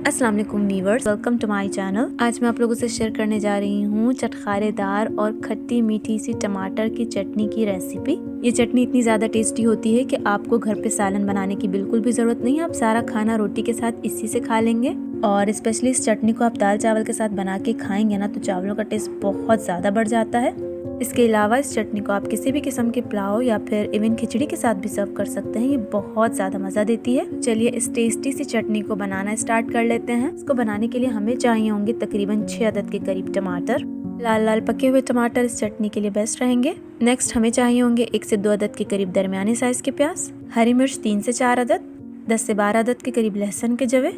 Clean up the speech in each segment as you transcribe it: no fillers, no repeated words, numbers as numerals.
अस्सलाम वालेकुम viewers, welcome to my channel. आज मैं आप लोगों से शेयर करने जा रही हूँ चटखारेदार और खट्टी मीठी सी टमाटर की चटनी की रेसिपी। ये चटनी इतनी ज़्यादा टेस्टी होती है कि आपको घर पे सालन बनाने की बिल्कुल भी ज़रूरत नहीं है। आप सारा खाना रोटी के साथ इसी से खा लेंगे और स्पेशली इस चटनी को आप दाल चावल के साथ बना के खाएंगे ना तो चावलों का टेस्ट बहुत ज़्यादा बढ़ जाता है। इसके अलावा इस चटनी को आप किसी भी किस्म के पुलाव या फिर इवन खिचड़ी के साथ भी सर्व कर सकते हैं। ये बहुत ज़्यादा मज़ा देती है। चलिए इस टेस्टी सी चटनी को बनाना स्टार्ट कर लेते हैं। इसको बनाने के लिए हमें चाहिए होंगे तकरीबन 6 अदद के करीब टमाटर। लाल लाल पके हुए टमाटर इस चटनी के लिए बेस्ट रहेंगे। नेक्स्ट हमें चाहिए होंगे 1 से 2 अदद के करीब दरमियाने साइज के प्याज, हरी मिर्च 3 से 4 अदद, 10 से 12 अदद के करीब लहसुन के जवे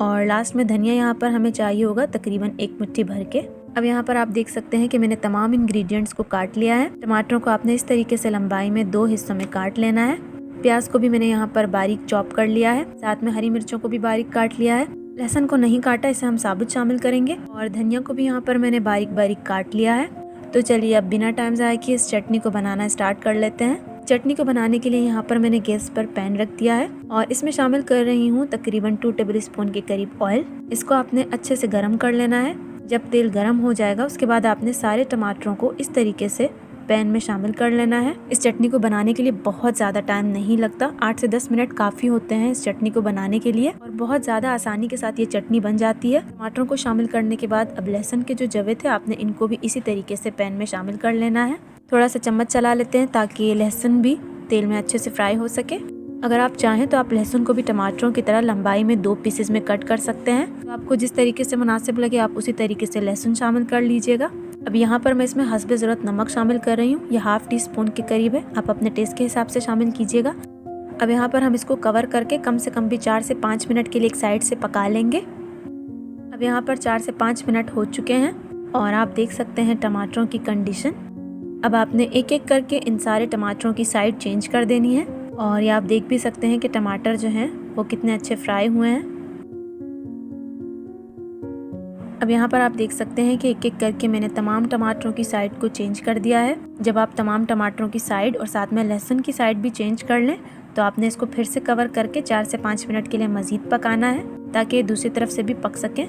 और लास्ट में धनिया यहाँ पर हमें चाहिए होगा तकरीबन 1 मुट्ठी भर के। अब यहाँ पर आप देख सकते हैं कि मैंने तमाम इंग्रेडिएंट्स को काट लिया है। टमाटरों को आपने इस तरीके से लंबाई में 2 हिस्सों में काट लेना है। प्याज को भी मैंने यहाँ पर बारीक चॉप कर लिया है, साथ में हरी मिर्चों को भी बारीक काट लिया है। लहसुन को नहीं काटा, इसे हम साबुत शामिल करेंगे और धनिया को भी यहाँ पर मैंने बारीक बारीक काट लिया है। तो चलिए अब बिना टाइम ज़ाया किए इस चटनी को बनाना स्टार्ट कर लेते हैं। चटनी को बनाने के लिए यहाँ पर मैंने गैस पर पैन रख दिया है और इसमें शामिल कर रही हूँ तकरीबन 2 टेबल स्पून के करीब ऑयल। इसको आपने अच्छे से गर्म कर लेना है। जब तेल गर्म हो जाएगा उसके बाद आपने सारे टमाटरों को इस तरीके से पैन में शामिल कर लेना है। इस चटनी को बनाने के लिए बहुत ज़्यादा टाइम नहीं लगता, 8 से 10 मिनट काफ़ी होते हैं इस चटनी को बनाने के लिए और बहुत ज़्यादा आसानी के साथ ये चटनी बन जाती है। टमाटरों को शामिल करने के बाद अब लहसुन के जो जवे थे आपने इनको भी इसी तरीके से पैन में शामिल कर लेना है। थोड़ा सा चम्मच चला लेते हैं ताकि ये लहसुन भी तेल में अच्छे से फ्राई हो सके। अगर आप चाहें तो आप लहसुन को भी टमाटरों की तरह लंबाई में 2 पीसेस में कट कर सकते हैं। तो आपको जिस तरीके से मुनासिब लगे आप उसी तरीके से लहसुन शामिल कर लीजिएगा। अब यहाँ पर मैं इसमें हस्बे ज़रूरत नमक शामिल कर रही हूँ। ये ½ टी स्पून के करीब है, आप अपने टेस्ट के हिसाब से शामिल कीजिएगा। अब यहाँ पर हम इसको कवर करके कम से कम भी 4 से 5 मिनट के लिए एक साइड से पका लेंगे। अब यहाँ पर 4 से 5 मिनट हो चुके हैं और आप देख सकते हैं टमाटरों की कंडीशन। अब आपने एक एक करके इन सारे टमाटरों की साइड चेंज कर देनी है और ये आप देख भी सकते हैं कि टमाटर जो हैं वो कितने अच्छे फ्राई हुए हैं। अब यहाँ पर आप देख सकते हैं कि एक एक करके मैंने तमाम टमाटरों की साइड को चेंज कर दिया है। जब आप तमाम टमाटरों की साइड और साथ में लहसुन की साइड भी चेंज कर लें तो आपने इसको फिर से कवर करके 4 से 5 मिनट के लिए मज़ीद पकाना है ताकि ये दूसरी तरफ से भी पक सकें।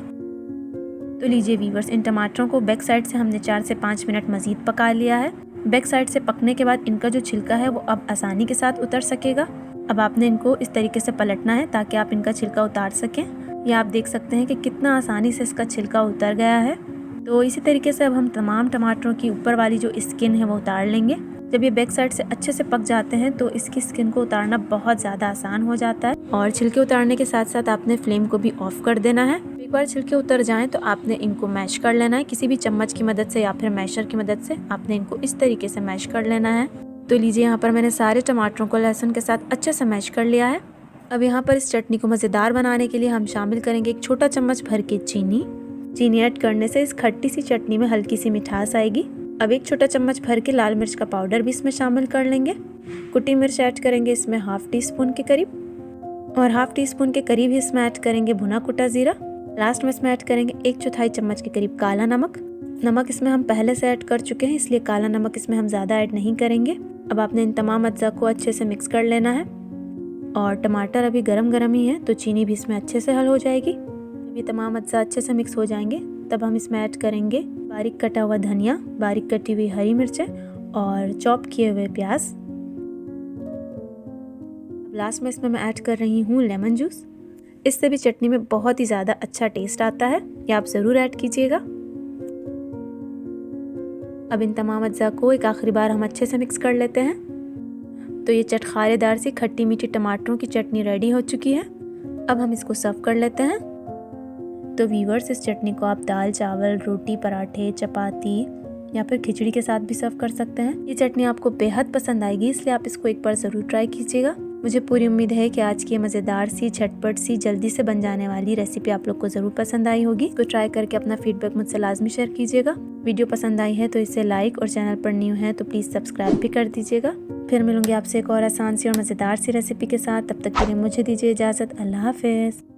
तो लीजिए व्यूवर्स, इन टमाटरों को बैक साइड से हमने 4 से 5 मिनट मज़ीद पका लिया है। बैक साइड से पकने के बाद इनका जो छिलका है वो अब आसानी के साथ उतर सकेगा। अब आपने इनको इस तरीके से पलटना है ताकि आप इनका छिलका उतार सकें। ये आप देख सकते हैं कि कितना आसानी से इसका छिलका उतर गया है। तो इसी तरीके से अब हम तमाम टमाटरों की ऊपर वाली जो स्किन है वो उतार लेंगे। जब ये बैक साइड से अच्छे से पक जाते हैं तो इसकी स्किन को उतारना बहुत ज़्यादा आसान हो जाता है और छिलके उतारने के साथ साथ आपने फ्लेम को भी ऑफ कर देना है। एक बार छिलके उतर जाएं तो आपने इनको मैश कर लेना है। किसी भी चम्मच की मदद से या फिर मैशर की मदद से आपने इनको इस तरीके से मैश कर लेना है। तो लीजिए यहाँ पर मैंने सारे टमाटरों को लहसुन के साथ अच्छे से मैश कर लिया है। अब यहाँ पर इस चटनी को मज़ेदार बनाने के लिए हम शामिल करेंगे 1 छोटा चम्मच भर के चीनी ऐड करने से इस खट्टी सी चटनी में हल्की सी मिठास आएगी। अब 1 छोटा चम्मच भर के लाल मिर्च का पाउडर भी इसमें शामिल कर लेंगे। कुटी मिर्च ऐड करेंगे इसमें ½ टी स्पून के करीब और ½ टी स्पून के करीब ही इसमें ऐड करेंगे भुना कुटा ज़ीरा। लास्ट में इसमें ऐड करेंगे 1/4 चम्मच के करीब काला नमक इसमें हम पहले से ऐड कर चुके हैं इसलिए काला नमक इसमें हम ज़्यादा ऐड नहीं करेंगे। अब आपने इन तमाम अज्जा को अच्छे से मिक्स कर लेना है और टमाटर अभी गरम ही है तो चीनी भी इसमें अच्छे से हल हो जाएगी। जब ये तमाम अज्जा अच्छे से मिक्स हो जाएंगे तब हम इसमें ऐड करेंगे बारीक कटा हुआ धनिया, बारीक कटी हुई हरी मिर्चें और चॉप किए हुए प्याज। अब लास्ट में इसमें मैं ऐड कर रही हूँ लेमन जूस। इससे भी चटनी में बहुत ही ज़्यादा अच्छा टेस्ट आता है, ये आप ज़रूर ऐड कीजिएगा। अब इन तमाम अज्जा को एक आखिरी बार हम अच्छे से मिक्स कर लेते हैं। तो ये चटखारेदार सी खट्टी मीठी टमाटरों की चटनी रेडी हो चुकी है। अब हम इसको सर्व कर लेते हैं। तो व्यूअर्स, इस चटनी को आप दाल चावल, रोटी, पराठे, चपाती या फिर खिचड़ी के साथ भी सर्व कर सकते हैं। ये चटनी आपको बेहद पसंद आएगी इसलिए आप इसको एक बार ज़रूर ट्राई कीजिएगा। मुझे पूरी उम्मीद है कि आज की मज़ेदार सी, झटपट सी, जल्दी से बन जाने वाली रेसिपी आप लोग को ज़रूर पसंद आई होगी। तो ट्राई करके अपना फीडबैक मुझसे लाजमी शेयर कीजिएगा। वीडियो पसंद आई है तो इसे लाइक और चैनल पर न्यू है तो प्लीज़ सब्सक्राइब भी कर दीजिएगा। फिर मिलूंगी आपसे एक और आसान सी और मज़ेदार सी रेसिपी के साथ। तब तक के लिए मुझे दीजिए इजाज़त। अल्लाह हाफ़िज़।